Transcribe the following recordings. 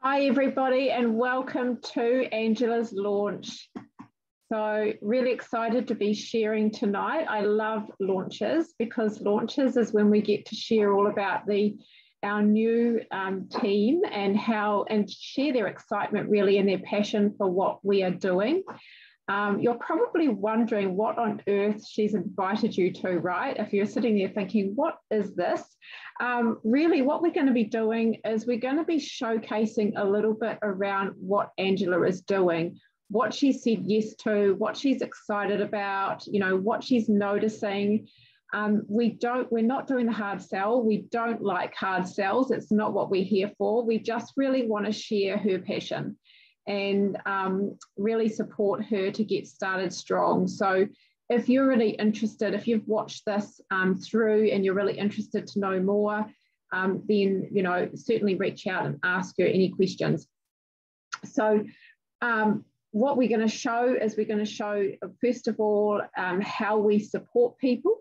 Hi, everybody, and welcome to Angela's launch. So really excited to be sharing tonight. I love launches because launches is when we get to share all about our new team and share their excitement really and their passion for what we are doing. You're probably wondering what on earth she's invited you to, right? If you're sitting there thinking, what is this? Really, what we're going to be doing is we're going to be showcasing a little bit around what Angela is doing, what she said yes to, what she's excited about, what she's noticing. We're not doing the hard sell. We don't like hard sells. It's not what we're here for. We just really want to share her passion and really support her to get started strong. So if you're really interested, if you've watched this through and you're really interested to know more, then certainly reach out and ask her any questions. So what we're going to show is first of all how we support people.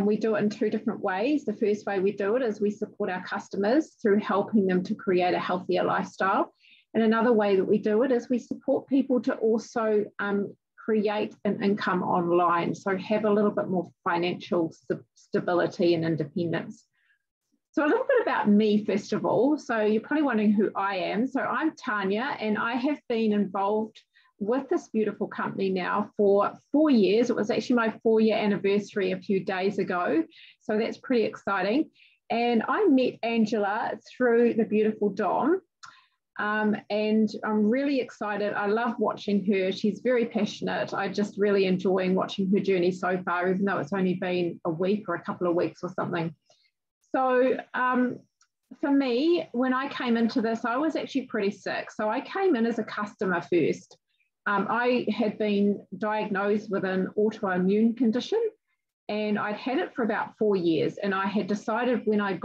We do it in two different ways. The first way we do it is we support our customers through helping them to create a healthier lifestyle. And another way that we do it is we support people to also create an income online, so have a little bit more financial stability and independence. So a little bit about me, first of all. So you're probably wondering who I am. So I'm Tanya, and I have been involved with this beautiful company now for 4 years. It was actually my 4-year anniversary a few days ago, so that's pretty exciting. And I met Angela through the beautiful Dom. And I'm really excited. I love watching her. She's very passionate. I just really enjoying watching her journey so far, even though it's only been a week or a couple of weeks or something. So for me, when I came into this, I was actually pretty sick. So I came in as a customer first. I had been diagnosed with an autoimmune condition, and I'd had it for about 4 years. And I had decided when I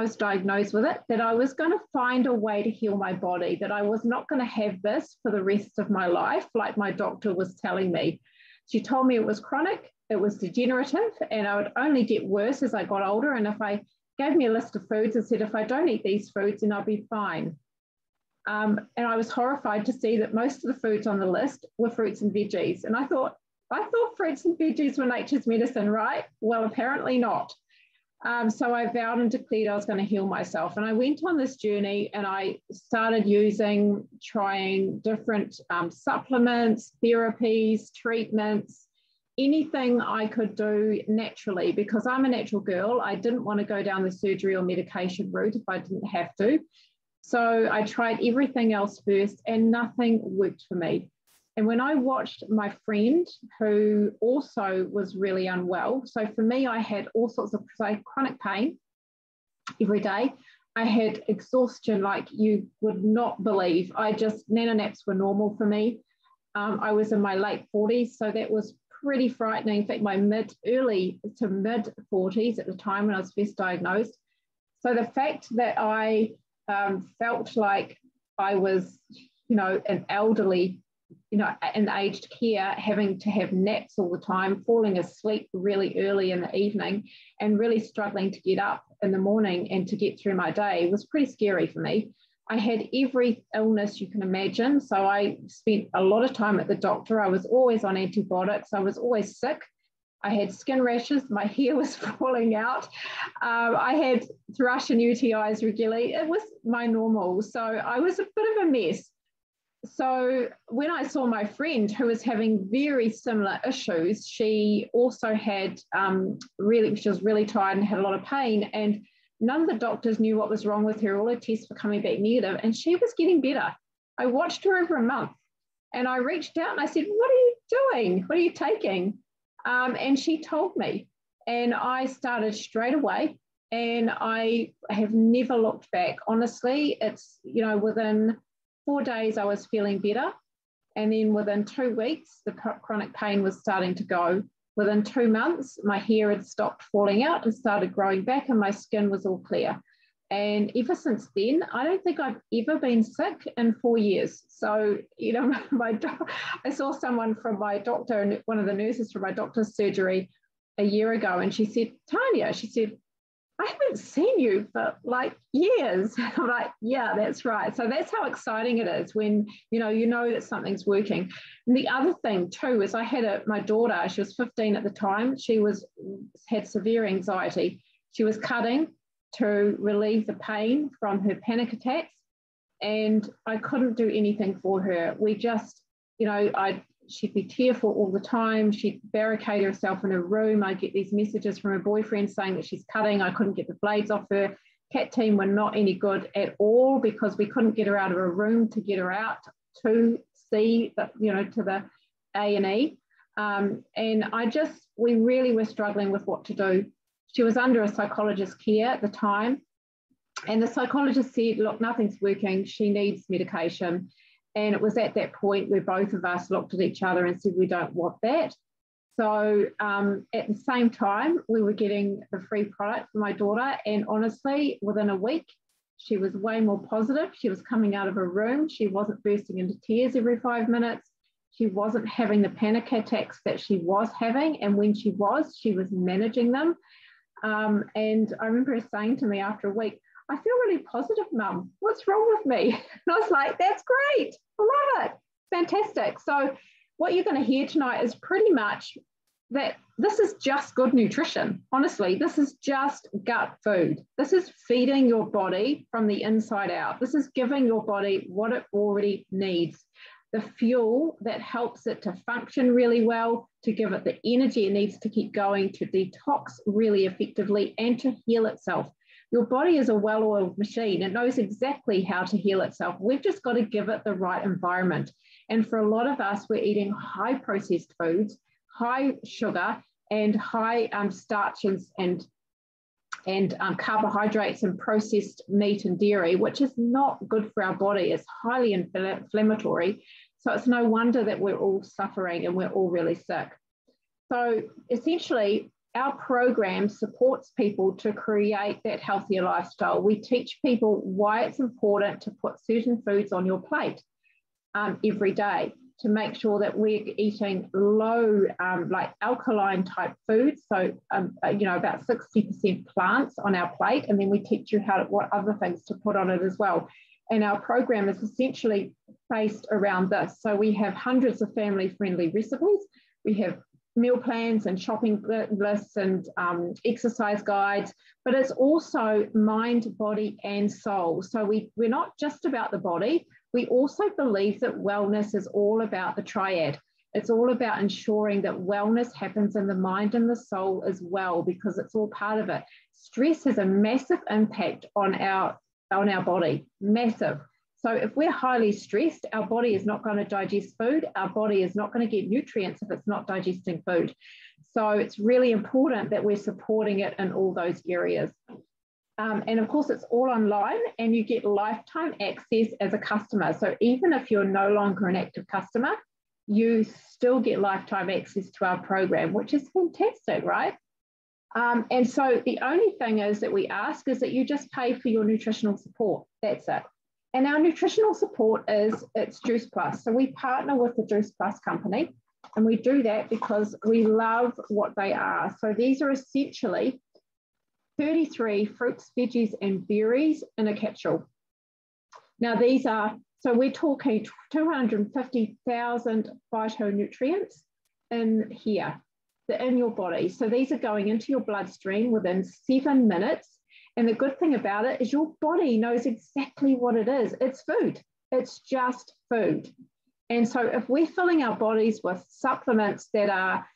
was diagnosed with it, that I was going to find a way to heal my body, that I was not going to have this for the rest of my life, like my doctor was telling me. She told me it was chronic, it was degenerative, and I would only get worse as I got older. And if I gave me a list of foods and said, if I don't eat these foods, then I'll be fine. And I was horrified to see that most of the foods on the list were fruits and veggies. And I thought fruits and veggies were nature's medicine, right? Well, apparently not. So I vowed and declared I was going to heal myself. And I went on this journey and I started trying different supplements, therapies, treatments, anything I could do naturally, because I'm a natural girl. I didn't want to go down the surgery or medication route if I didn't have to. So I tried everything else first and nothing worked for me. And when I watched my friend who also was really unwell, so for me, I had all sorts of chronic pain every day. I had exhaustion like you would not believe. Nano naps were normal for me. I was in my late 40s, so that was pretty frightening. In fact, my early to mid 40s at the time when I was first diagnosed. So the fact that I felt like I was, an elderly, in aged care, having to have naps all the time, falling asleep really early in the evening, and really struggling to get up in the morning and to get through my day was pretty scary for me. I had every illness you can imagine. So I spent a lot of time at the doctor. I was always on antibiotics. I was always sick. I had skin rashes. My hair was falling out. I had thrush and UTIs regularly. It was my normal. So I was a bit of a mess. So when I saw my friend who was having very similar issues, she also had she was really tired and had a lot of pain, and none of the doctors knew what was wrong with her. All her tests were coming back negative, and she was getting better. I watched her over a month, and I reached out and I said, "What are you doing? What are you taking?" And she told me, and I started straight away, and I have never looked back. Honestly, it's, within 4 days I was feeling better, and then within 2 weeks the chronic pain was starting to go. Within 2 months my hair had stopped falling out and started growing back, and my skin was all clear. And ever since then, I don't think I've ever been sick in 4 years. So, I saw someone from my doctor, and one of the nurses from my doctor's surgery a year ago, and she said, "Tanya," she said, I haven't seen you for like years. I'm like, yeah, that's right. So that's how exciting it is when you know that something's working. And the other thing too is I had my daughter, she was 15 at the time, had severe anxiety. She was cutting to relieve the pain from her panic attacks, and I couldn't do anything for her. We just, she'd be tearful all the time. She'd barricade herself in her room. I'd get these messages from her boyfriend saying that she's cutting. I couldn't get the blades off her. CAT team were not any good at all because we couldn't get her out of her room to get her out to see, to the A&E. And we really were struggling with what to do. She was under a psychologist's care at the time. And the psychologist said, look, nothing's working. She needs medication. And it was at that point where both of us looked at each other and said, we don't want that. So at the same time, we were getting the free product for my daughter. And honestly, within a week, she was way more positive. She was coming out of her room. She wasn't bursting into tears every 5 minutes. She wasn't having the panic attacks that she was having. And when she was managing them. And I remember her saying to me after a week, I feel really positive, Mum. What's wrong with me? And I was like, that's great. I love it. Fantastic. So what you're going to hear tonight is pretty much that this is just good nutrition. Honestly, this is just gut food. This is feeding your body from the inside out. This is giving your body what it already needs. The fuel that helps it to function really well, to give it the energy it needs to keep going, to detox really effectively, and to heal itself. Your body is a well-oiled machine. It knows exactly how to heal itself. We've just got to give it the right environment. And for a lot of us, we're eating high processed foods, high sugar, and high starches and carbohydrates and processed meat and dairy, which is not good for our body. It's highly inflammatory. So it's no wonder that we're all suffering and we're all really sick. So essentially, our program supports people to create that healthier lifestyle. We teach people why it's important to put certain foods on your plate every day, to make sure that we're eating low, like alkaline type foods. So, about 60% plants on our plate. And then we teach you what other things to put on it as well. And our program is essentially based around this. So we have hundreds of family-friendly recipes. We have meal plans and shopping lists and exercise guides, but it's also mind, body, and soul. So we're not just about the body. We also believe that wellness is all about the triad. It's all about ensuring that wellness happens in the mind and the soul as well, because it's all part of it. Stress has a massive impact on our body, massive. So if we're highly stressed, our body is not going to digest food. Our body is not going to get nutrients if it's not digesting food. So it's really important that we're supporting it in all those areas. And of course, it's all online and you get lifetime access as a customer. So even if you're no longer an active customer, you still get lifetime access to our program, which is fantastic, right? And so the only thing is that we ask is that you just pay for your nutritional support. That's it. And our nutritional support it's Juice Plus. So we partner with the Juice Plus company, and we do that because we love what they are. So these are essentially 33 fruits, veggies, and berries in a capsule. Now so we're talking 250,000 phytonutrients in here, in your body. So these are going into your bloodstream within 7 minutes. And the good thing about it is your body knows exactly what it is. It's food. It's just food. And so if we're filling our bodies with supplements that are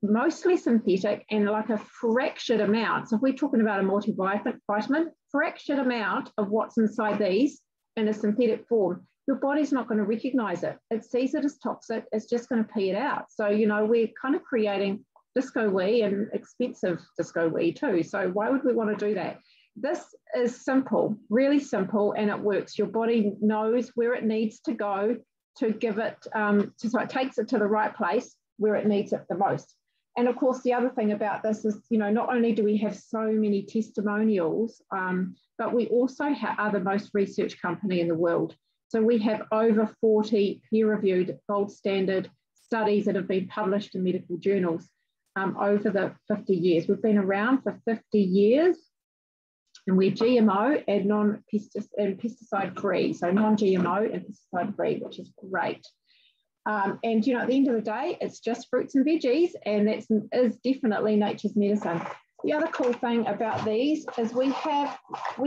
mostly synthetic and like a fractured amount, so if we're talking about a multivitamin, fractured amount of what's inside these in a synthetic form, your body's not going to recognize it. It sees it as toxic. It's just going to pee it out. So, we're kind of creating disco wee and expensive disco wee too. So why would we want to do that? This is simple, really simple, and it works. Your body knows where it needs to go to give it, so it takes it to the right place where it needs it the most. And of course, the other thing about this is, not only do we have so many testimonials, but we also are the most researched company in the world. So we have over 40 peer-reviewed gold standard studies that have been published in medical journals. over the 50 years. We've been around for 50 years, and we're GMO and pesticide free, so non-GMO and pesticide free, which is great. And at the end of the day, it's just fruits and veggies, and that is definitely nature's medicine. The other cool thing about these is we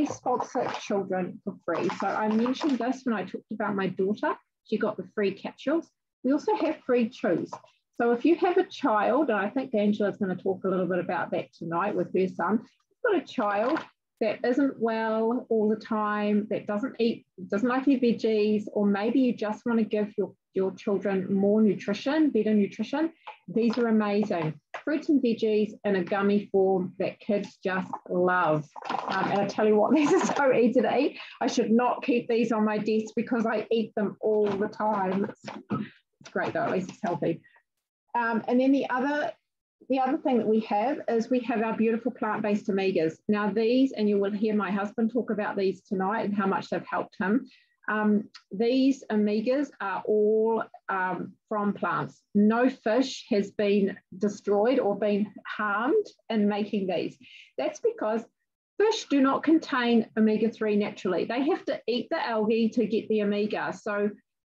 sponsor children for free. So I mentioned this when I talked about my daughter. She got the free capsules. We also have free chews. So if you have a child, and I think Angela's going to talk a little bit about that tonight with her son, you've got a child that isn't well all the time, that doesn't like your veggies, or maybe you just want to give your children more nutrition, better nutrition, these are amazing. Fruits and veggies in a gummy form that kids just love. And I tell you what, these are so easy to eat. I should not keep these on my desk because I eat them all the time. It's great though, at least it's healthy. And then the other thing that we have is we have our beautiful plant-based omegas. Now these, and you will hear my husband talk about these tonight and how much they've helped him. These omegas are all from plants. No fish has been destroyed or been harmed in making these. That's because fish do not contain omega-3 naturally. They have to eat the algae to get the omega.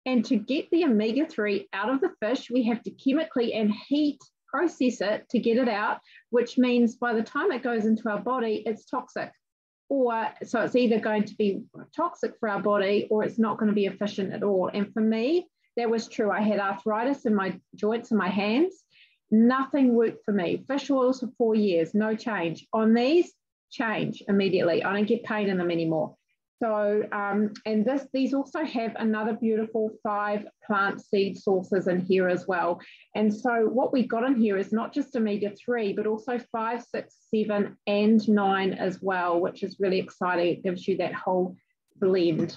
And to get the omega-3 out of the fish, we have to chemically and heat process it to get it out, which means by the time it goes into our body, it's toxic. So it's either going to be toxic for our body or it's not going to be efficient at all. And for me, that was true. I had arthritis in my joints and my hands. Nothing worked for me. Fish oils for 4 years, no change. On these, change immediately. I don't get pain in them anymore. So, and these also have another beautiful 5 plant seed sources in here as well. And so what we got in here is not just omega-3, but also 5, 6, 7, and 9 as well, which is really exciting. It gives you that whole blend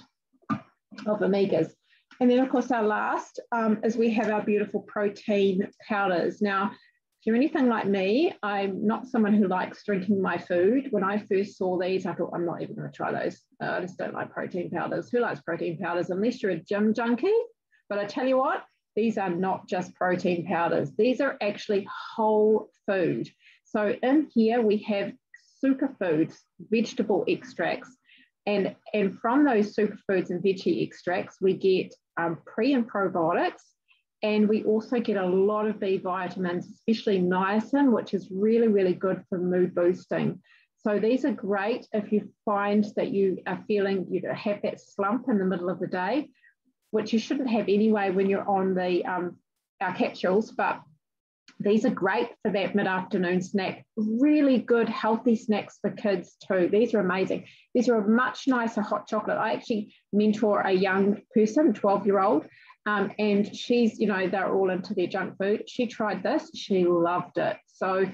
of omegas. And then of course our last is we have our beautiful protein powders. Now, if you're anything like me, I'm not someone who likes drinking my food. When I first saw these, I thought, I'm not even going to try those. I just don't like protein powders. Who likes protein powders? Unless you're a gym junkie. But I tell you what, these are not just protein powders. These are actually whole food. So in here, we have superfoods, vegetable extracts. And from those superfoods and veggie extracts, we get pre and probiotics. And we also get a lot of B vitamins, especially niacin, which is really, really good for mood boosting. So these are great if you find that you are feeling, you have that slump in the middle of the day, which you shouldn't have anyway when you're on our capsules, but these are great for that mid-afternoon snack. Really good, healthy snacks for kids too. These are amazing. These are a much nicer hot chocolate. I actually mentor a young person, 12-year-old, and she's, they're all into their junk food. She tried this, she loved it. So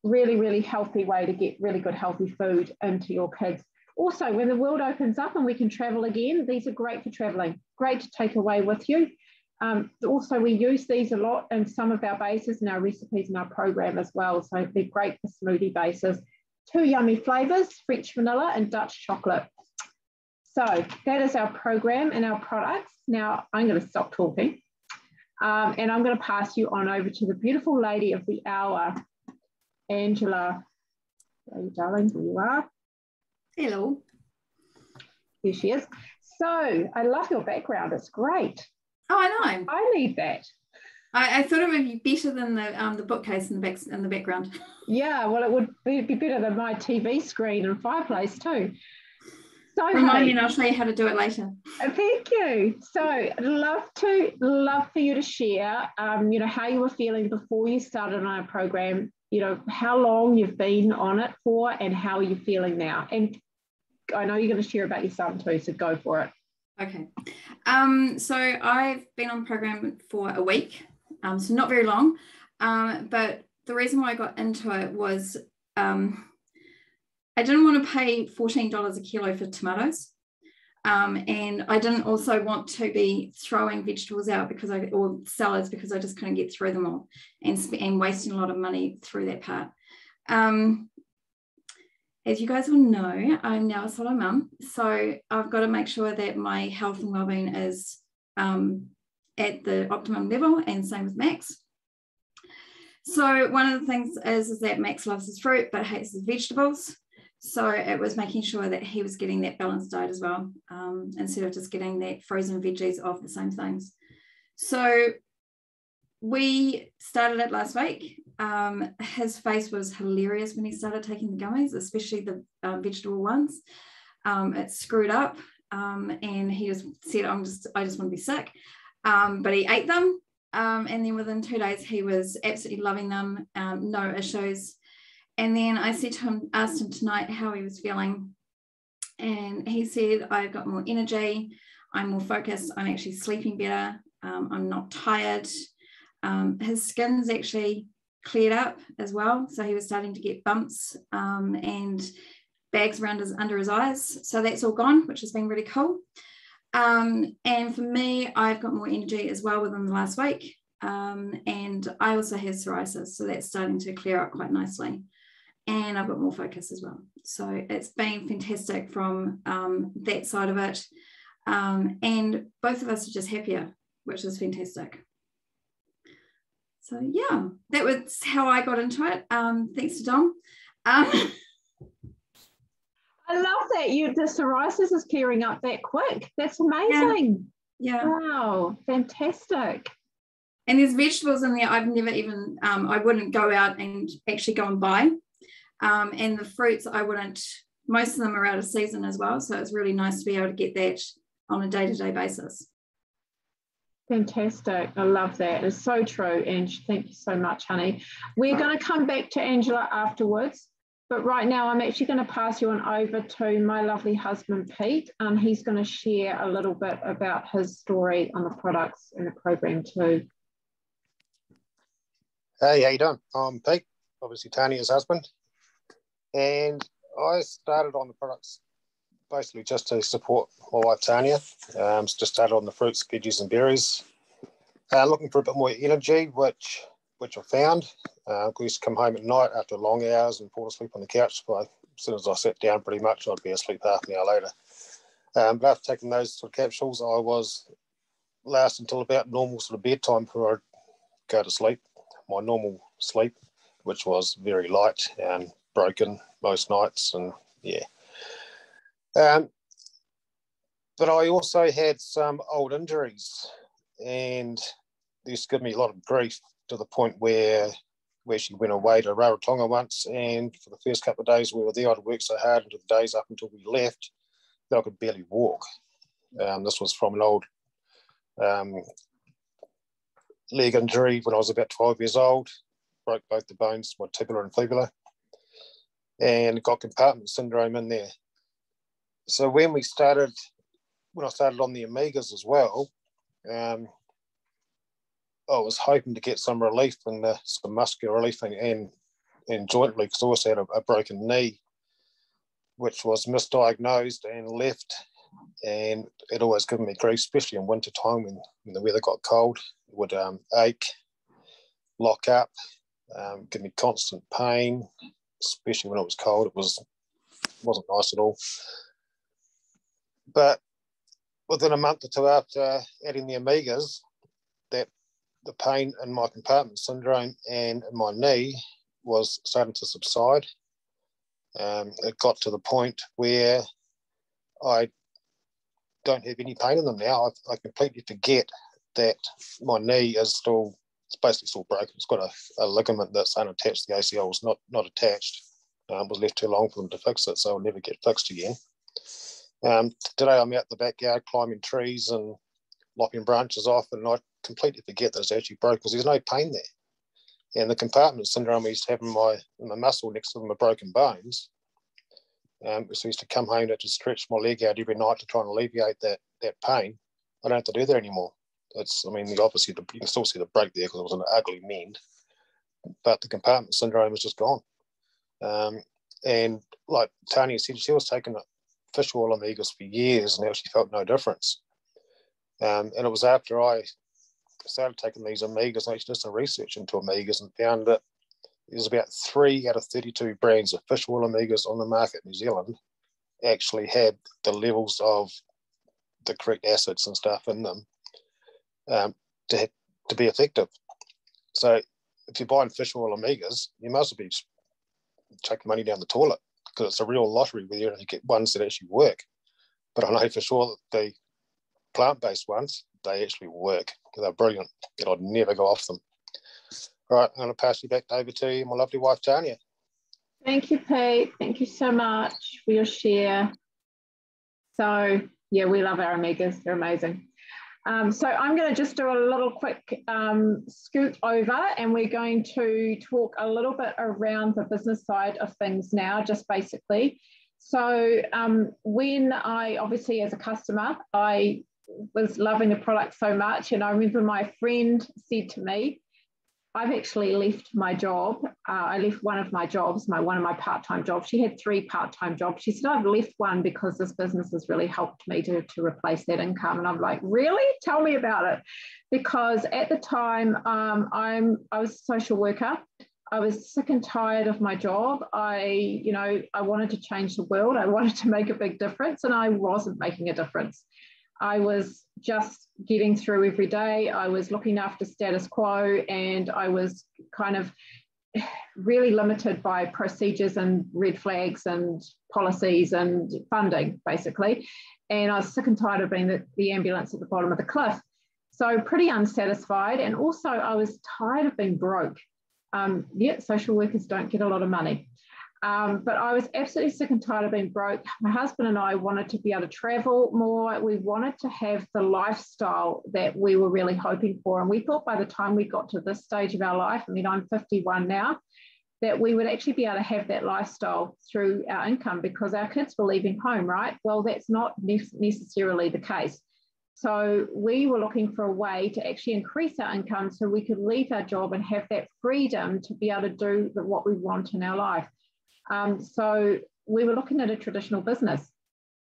really, really healthy way to get really good healthy food into your kids. Also, when the world opens up and we can travel again, these are great for traveling, great to take away with you. Also, we use these a lot in some of our bases and our recipes in our program as well. So they're great for smoothie bases. 2 yummy flavors, French vanilla and Dutch chocolate. So that is our program and our products. Now I'm going to stop talking and I'm going to pass you on over to the beautiful lady of the hour, Angela. Hey, darling, here you are. Hello. Here she is. So I love your background. It's great. Oh, I know. I need that. I thought it would be better than the bookcase in the background. Yeah, well, it would be better than my TV screen and fireplace too. So remind me and I'll show you how to do it later. Thank you. So I'd love for you to share, how you were feeling before you started on our program, how long you've been on it for and how you're feeling now. And I know you're going to share about your son too, so go for it. Okay. So I've been on the program for a week, so not very long. But the reason why I got into it was I didn't want to pay $14 a kilo for tomatoes. And I didn't also want to be throwing vegetables out or salads because I just couldn't get through them all and wasting a lot of money through that part. As you guys will know, I'm now a solo mum, so I've got to make sure that my health and wellbeing is at the optimum level, and same with Max. So one of the things is that Max loves his fruit but hates his vegetables. So it was making sure that he was getting that balanced diet as well, instead of just getting that frozen veggies of the same things. So we started it last week. His face was hilarious when he started taking the gummies, especially the vegetable ones. It screwed up, and he just said, I just want to be sick. But he ate them. And then within 2 days, he was absolutely loving them, no issues. And then I said to him, asked him tonight how he was feeling. And he said, I've got more energy. I'm more focused. I'm actually sleeping better. I'm not tired. His skin's actually cleared up as well. So he was starting to get bumps and bags around under his eyes. So that's all gone, which has been really cool. And for me, I've got more energy as well within the last week. And I also have psoriasis. So that's starting to clear up quite nicely. And I've got more focus as well. So it's been fantastic from that side of it. And both of us are just happier, which is fantastic. So yeah, that was how I got into it. Thanks to Dom. I love that the psoriasis is clearing up that quick. That's amazing. Yeah. Wow, fantastic. And there's vegetables in there I've never even, I wouldn't go out and actually go and buy. And the fruits I wouldn't, most of them are out of season as well. So it's really nice to be able to get that on a day-to-day basis. Fantastic. I love that. It's so true, Ange. Thank you so much, honey. We're going to come back to Angela afterwards, but right now I'm actually going to pass you on over to my lovely husband, Pete. He's going to share a little bit about his story on the products in the program too. Hey, how you doing? I'm Pete, obviously Tanya's husband. And I started on the products basically just to support my wife Tanya. Just started on the fruits, veggies and berries. Looking for a bit more energy, which I found. I used to come home at night after long hours and fall asleep on the couch. But as soon as I sat down pretty much, I'd be asleep half an hour later. But after taking those sort of capsules, I was last until about normal sort of bedtime before I'd go to sleep. My normal sleep, which was very light and broken most nights, and yeah. But I also had some old injuries, and they used to give me a lot of grief to the point where she went away to Rarotonga once, and for the first couple of days we were there, I'd worked so hard into the days up until we left that I could barely walk. This was from an old leg injury when I was about 12 years old. Broke both the bones, my tibia and fibula, and got compartment syndrome in there. So when I started on the Omegas as well, I was hoping to get some relief and some muscular relief and joint relief, because I also had a broken knee, which was misdiagnosed and left, and it always given me grief, especially in winter time when the weather got cold. It would ache, lock up, give me constant pain, especially when it was cold. It wasn't nice at all. But within a month or two after adding the Omegas, that the pain in my compartment syndrome and in my knee was starting to subside. It got to the point where I don't have any pain in them now. I completely forget that my knee is basically still broken. It's got a ligament that's unattached. The ACL was not attached. It was left too long for them to fix it, so it'll never get fixed again. Today I'm out the backyard climbing trees and lopping branches off, and I completely forget that it's actually broken because there's no pain there. And the compartment syndrome I used to have in my muscle next to my broken bones, so I used to come home to stretch my leg out every night to try and alleviate that pain. I don't have to do that anymore. Obviously you can still see the break there because it was an ugly mend, but the compartment syndrome is just gone. And like Tanya said, she was taking fish oil Omegas for years and actually felt no difference. And it was after I started taking these Omegas, and I actually did some research into Omegas and found that there's about 3 out of 32 brands of fish oil Omegas on the market in New Zealand actually had the levels of the correct acids and stuff in them to be effective. So if you're buying fish oil Omegas, you must be taking money down the toilet, because it's a real lottery whether you get ones that actually work. But I know for sure that the plant-based ones, they actually work. They're brilliant, and I'd never go off them. Right, I'm going to pass you back over to my lovely wife, Tanya. Thank you, Pete. Thank you so much for your share. So, yeah, we love our Omegas. They're amazing. So I'm going to just do a little quick scoot over, and we're going to talk a little bit around the business side of things now, just basically. So when I, obviously as a customer, I was loving the product so much, and I remember my friend said to me, I've actually left my job. I left one of my jobs, one of my part-time jobs. She had 3 part-time jobs. She said, I've left one because this business has really helped me to replace that income. And I'm like, really? Tell me about it. Because at the time, I was a social worker. I was sick and tired of my job. I wanted to change the world. I wanted to make a big difference, and I wasn't making a difference. I was just getting through every day. I was looking after status quo, and I was kind of really limited by procedures and red flags and policies and funding, basically. And I was sick and tired of being the ambulance at the bottom of the cliff. So pretty unsatisfied. And also I was tired of being broke. Social workers don't get a lot of money. But I was absolutely sick and tired of being broke. My husband and I wanted to be able to travel more. We wanted to have the lifestyle that we were really hoping for. And we thought by the time we got to this stage of our life, I mean, I'm 51 now, that we would actually be able to have that lifestyle through our income, because our kids were leaving home, right? Well, that's not necessarily the case. So we were looking for a way to actually increase our income so we could leave our job and have that freedom to be able to do what we want in our life. So we were looking at a traditional business.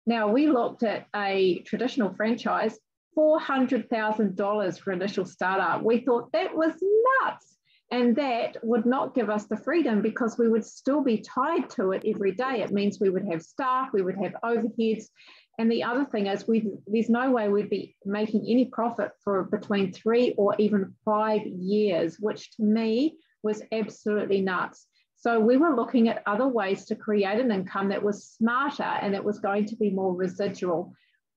Now, we looked at a traditional franchise, $400,000 for initial startup. We thought that was nuts. And that would not give us the freedom, because we would still be tied to it every day. It means we would have staff, we would have overheads. And the other thing is there's no way we'd be making any profit for between 3 or even 5 years, which to me was absolutely nuts. So we were looking at other ways to create an income that was smarter and that was going to be more residual.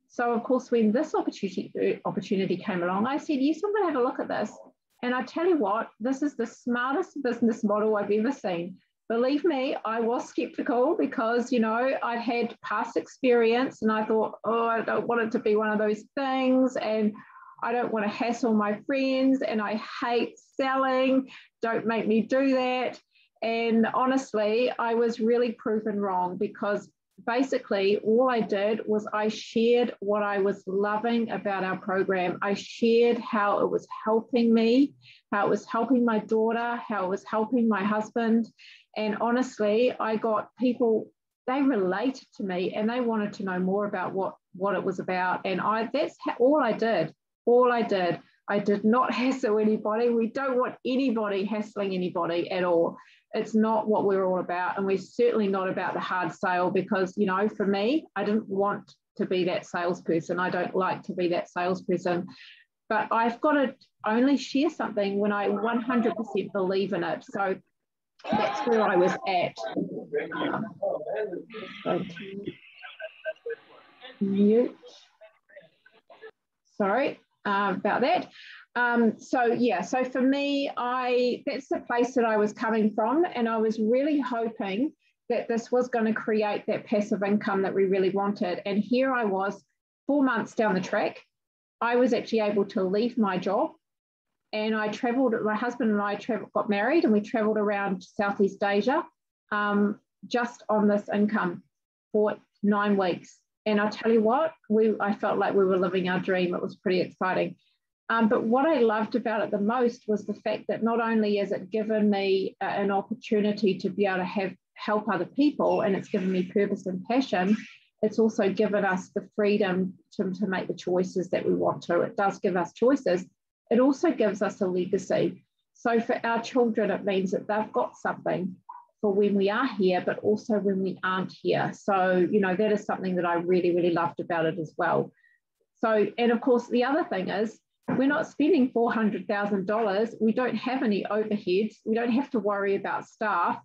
So of course, when this opportunity came along, I said, yes, I'm going to have a look at this. And I tell you what, this is the smartest business model I've ever seen. Believe me, I was skeptical because, I'd had past experience, and I thought, I don't want it to be one of those things, and I don't want to hassle my friends, and I hate selling. Don't make me do that. And honestly, I was really proven wrong, because basically all I did was I shared what I was loving about our program. I shared how it was helping me, how it was helping my daughter, how it was helping my husband. And honestly, I got people, they related to me and they wanted to know more about what it was about. And that's all I did. I did not hassle anybody. We don't want anybody hassling anybody at all. It's not what we're all about. And we're certainly not about the hard sale, because, for me, I didn't want to be that salesperson. I don't like to be that salesperson. But I've got to only share something when I 100% believe in it. So that's where I was at. Mute. Sorry about that. So for me, that's the place that I was coming from, and I was really hoping that this was going to create that passive income that we really wanted. And here I was 4 months down the track. I was actually able to leave my job, and I traveled. My husband and I got married, and we traveled around Southeast Asia just on this income for 9 weeks. And I tell you what, I felt like we were living our dream. It was pretty exciting. But what I loved about it the most was the fact that not only has it given me an opportunity to be able to help other people, and it's given me purpose and passion, it's also given us the freedom to make the choices that we want to. It does give us choices. It also gives us a legacy. So for our children, it means that they've got something for when we are here, but also when we aren't here. So, that is something that I really, really loved about it as well. So, and of course, the other thing is, we're not spending $400,000. We don't have any overheads. We don't have to worry about staff.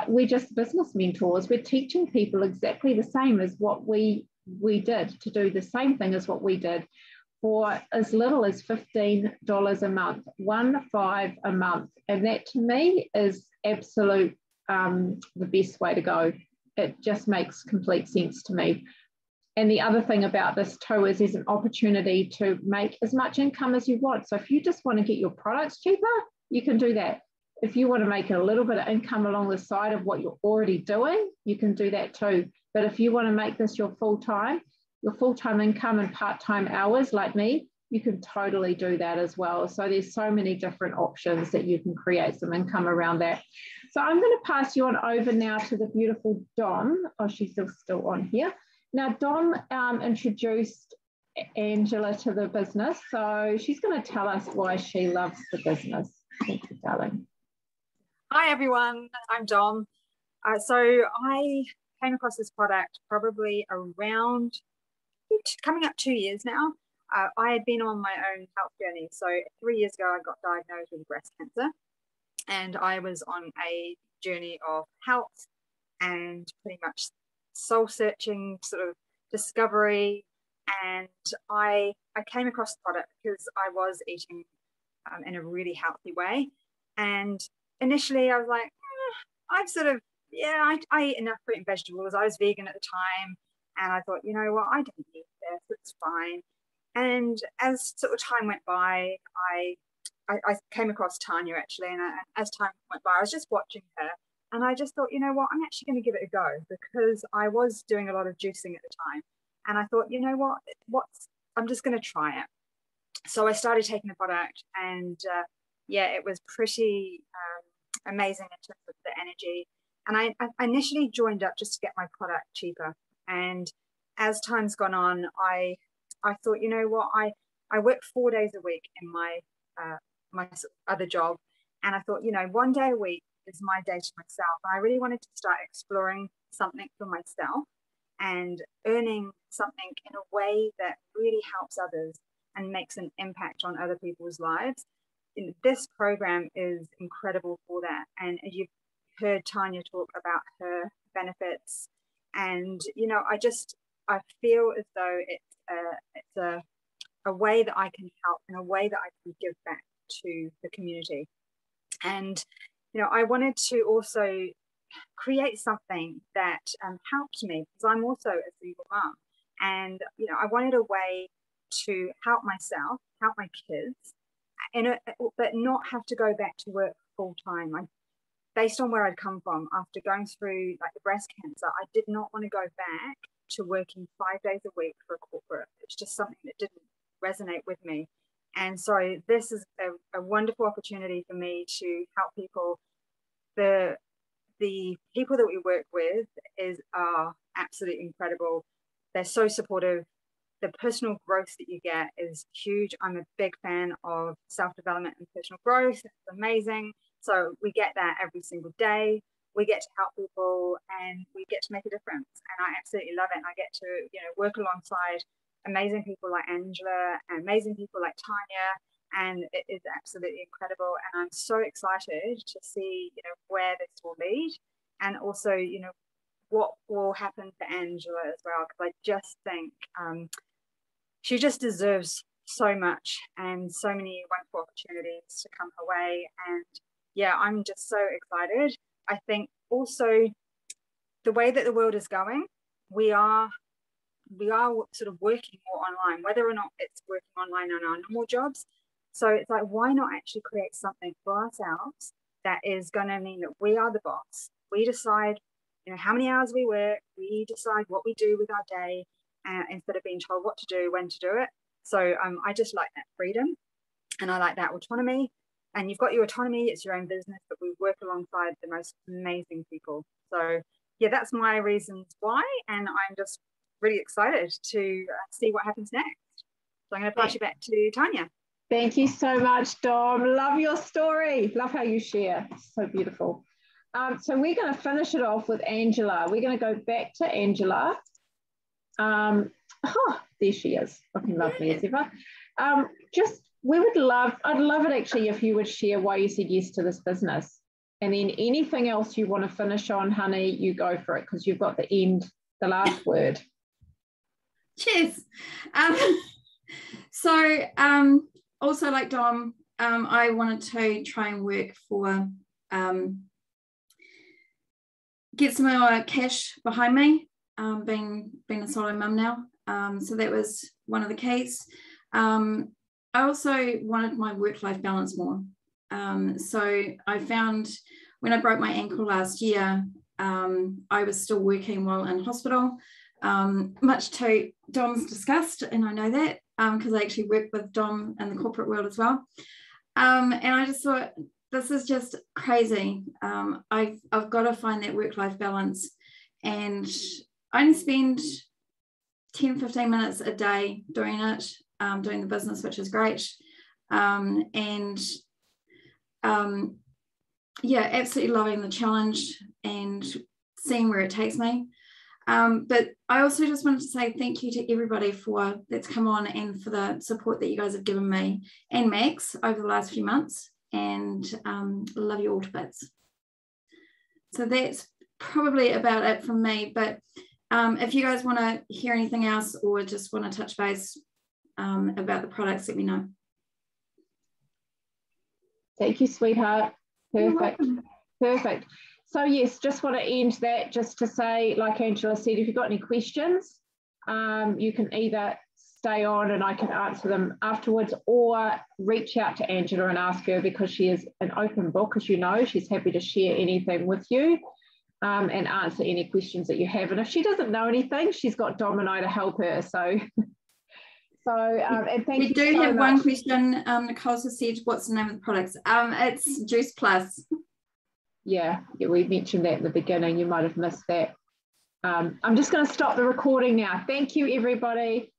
We're just business mentors. We're teaching people exactly the same as what we did, to do the same thing as what we did, for as little as $15 a month, 15 a month. And that to me is absolute the best way to go. It just makes complete sense to me. And the other thing about this too is there's an opportunity to make as much income as you want. So if you just want to get your products cheaper, you can do that. If you want to make a little bit of income along the side of what you're already doing, you can do that too. But if you want to make this your full-time income and part-time hours like me, you can totally do that as well. So there's so many different options that you can create some income around that. So I'm going to pass you on over now to the beautiful Dom. Oh, she's still on here. Now, Dom introduced Angela to the business, so she's going to tell us why she loves the business. Thank you, darling. Hi, everyone. I'm Dom. So I came across this product probably around coming up 2 years now. I had been on my own health journey. So 3 years ago, I got diagnosed with breast cancer, and I was on a journey of health and pretty much soul-searching sort of discovery. And I came across the product because I was eating in a really healthy way. And initially I was like, I eat enough fruit and vegetables. I was vegan at the time. And I thought, you know what, I don't need this, it's fine. And as sort of time went by, I came across Tanya actually. And as time went by, I was just watching her. And I just thought, you know what, I'm actually going to give it a go, because I was doing a lot of juicing at the time. And I thought, you know what, I'm just going to try it. So I started taking the product, and it was pretty amazing in terms of the energy. And I initially joined up just to get my product cheaper. And as time's gone on, I thought, you know what, I work 4 days a week in my other job. And I thought, you know, 1 day a week is my day to myself. And I really wanted to start exploring something for myself and earning something in a way that really helps others and makes an impact on other people's lives. This program is incredible for that. And you've heard Tanya talk about her benefits. And, you know, I feel as though it's a way that I can help, and a way that I can give back to the community. And, you know, I wanted to also create something that helped me, because I'm also a single mum. And, you know, I wanted a way to help myself, help my kids, but not have to go back to work full time. Based on where I'd come from after going through like the breast cancer, I did not want to go back to working 5 days a week for a corporate. It's just something that didn't resonate with me. And so this is a wonderful opportunity for me to help people. The people that we work with are absolutely incredible. They're so supportive. The personal growth that you get is huge. I'm a big fan of self-development and personal growth. It's amazing. So we get that every single day. We get to help people, and we get to make a difference. And I absolutely love it. And I get to, you know, work alongside amazing people like Angela and amazing people like Tanya. And it is absolutely incredible. And I'm so excited to see, you know, where this will lead, and also, you know, what will happen for Angela as well. Because I just think she just deserves so much, and so many wonderful opportunities to come her way. And yeah, I'm just so excited. I think also the way that the world is going, we are sort of working more online, whether or not it's working online on our normal jobs. So it's like, why not actually create something for ourselves that is going to mean that we are the boss? We decide, you know, how many hours we work. We decide what we do with our day, instead of being told what to do, when to do it. So I just like that freedom, and I like that autonomy. And you've got your autonomy, it's your own business, but we work alongside the most amazing people. So yeah, that's my reasons why. And I'm just really excited to see what happens next. So I'm going to pass you back to Tanya. Thank you so much, Dom. Love your story. Love how you share. It's so beautiful. So we're going to finish it off with Angela. We're going to go back to Angela. Oh, there she is, looking lovely as ever. I'd love it actually if you would share why you said yes to this business. And then anything else you want to finish on, honey, you go for it, because you've got the last word. Cheers. Also like Dom, I wanted to try and work for, get some more cash behind me, being a solo mum now. So that was one of the keys. I also wanted my work-life balance more. So I found when I broke my ankle last year, I was still working while in hospital, much to Dom's disgust, and I know that because I actually work with Dom in the corporate world as well. And I just thought, this is just crazy. I've got to find that work-life balance, and I only spend 10-15 minutes a day doing it, doing the business, which is great. Yeah, absolutely loving the challenge and seeing where it takes me. But I also just wanted to say thank you to everybody that's come on and for the support that you guys have given me and Max over the last few months, and love you all to bits. So that's probably about it from me, but if you guys want to hear anything else or just want to touch base about the products, let me know. Thank you, sweetheart. Perfect. So yes, just want to end that just to say, like Angela said, if you've got any questions, you can either stay on and I can answer them afterwards, or reach out to Angela and ask her, because she is an open book, as you know. She's happy to share anything with you and answer any questions that you have. And if she doesn't know anything, she's got Dom and I to help her. So and thank you. We do have one question. Nicole has said, what's the name of the products? It's Juice Plus. Yeah, we mentioned that in the beginning. You might have missed that. I'm just going to stop the recording now. Thank you, everybody.